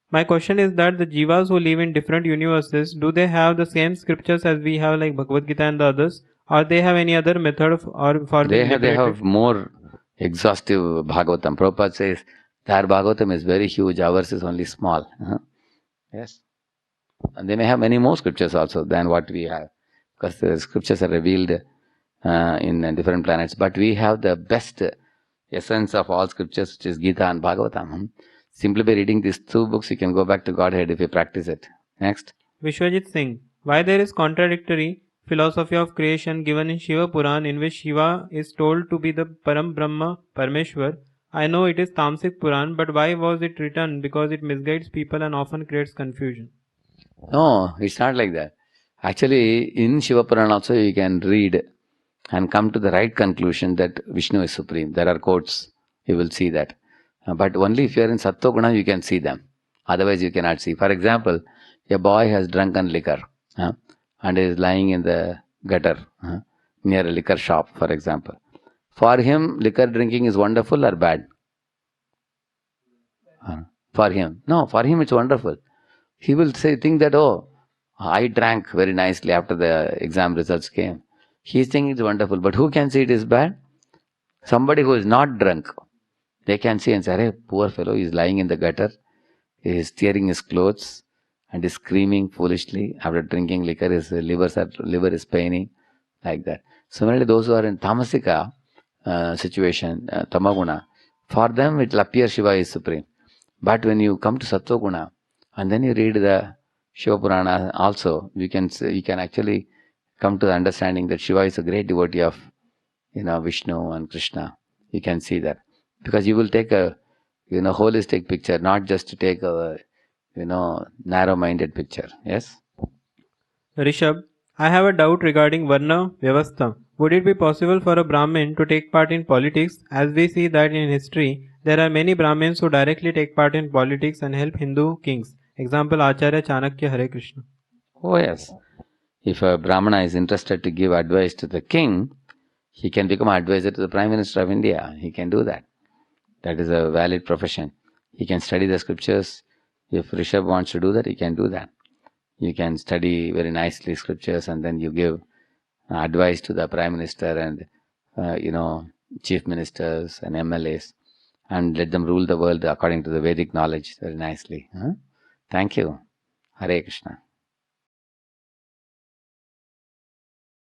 My question is that the Jivas who live in different universes, do they have the same scriptures as we have, like Bhagavad Gita and the others? Or they have any other method for They being have liberated? more exhaustive Bhagavatam. Prabhupada says their Bhagavatam is very huge, ours is only small. Yes. And they may have many more scriptures also than what we have, because the scriptures are revealed in different planets. But we have the best essence of all scriptures, which is Gita and Bhagavatam. Simply by reading these two books, you can go back to Godhead if you practice it. Next. Vishwajit Singh. Why there is contradictory philosophy of creation given in Shiva Puran, in which Shiva is told to be the Param Brahma Parmeshwar? I know it is Tamasic Puran, but why was it written? Because it misguides people and often creates confusion. No, it's not like that. Actually, in Shiva Purana also you can read and come to the right conclusion that Vishnu is supreme. There are quotes, you will see that. But only if you are in Sattva Guna, you can see them. Otherwise, you cannot see. For example, a boy has drunken liquor and is lying in the gutter near a liquor shop, for example. For him, liquor drinking is wonderful or bad? For him. No, for him it's wonderful. He will think that, oh, I drank very nicely after the exam results came. He is thinking it's wonderful. But who can say it is bad? Somebody who is not drunk. They can see and say, hey, poor fellow, he is lying in the gutter, he is tearing his clothes and is screaming foolishly after drinking liquor, his liver is paining, like that. Similarly, those who are in Tamasika situation, Tamaguna, for them it will appear Shiva is supreme. But when you come to Sattva-guna and then you read the Shiva Purana also, you can actually come to the understanding that Shiva is a great devotee of Vishnu and Krishna. You can see that. Because you will take a holistic picture, not just to take a narrow-minded picture. Yes? Rishabh, I have a doubt regarding Varna Vyavastha. Would it be possible for a Brahmin to take part in politics, as we see that in history there are many Brahmins who directly take part in politics and help Hindu kings? Example, Acharya Chanakya, Hare Krishna. Oh yes. If a Brahmana is interested to give advice to the king, he can become advisor to the Prime Minister of India. He can do that. That is a valid profession. He can study the scriptures. If Rishabh wants to do that, he can do that. You can study very nicely scriptures and then you give advice to the Prime Minister and chief ministers and MLAs and let them rule the world according to the Vedic knowledge very nicely. Thank you. Hare Krishna.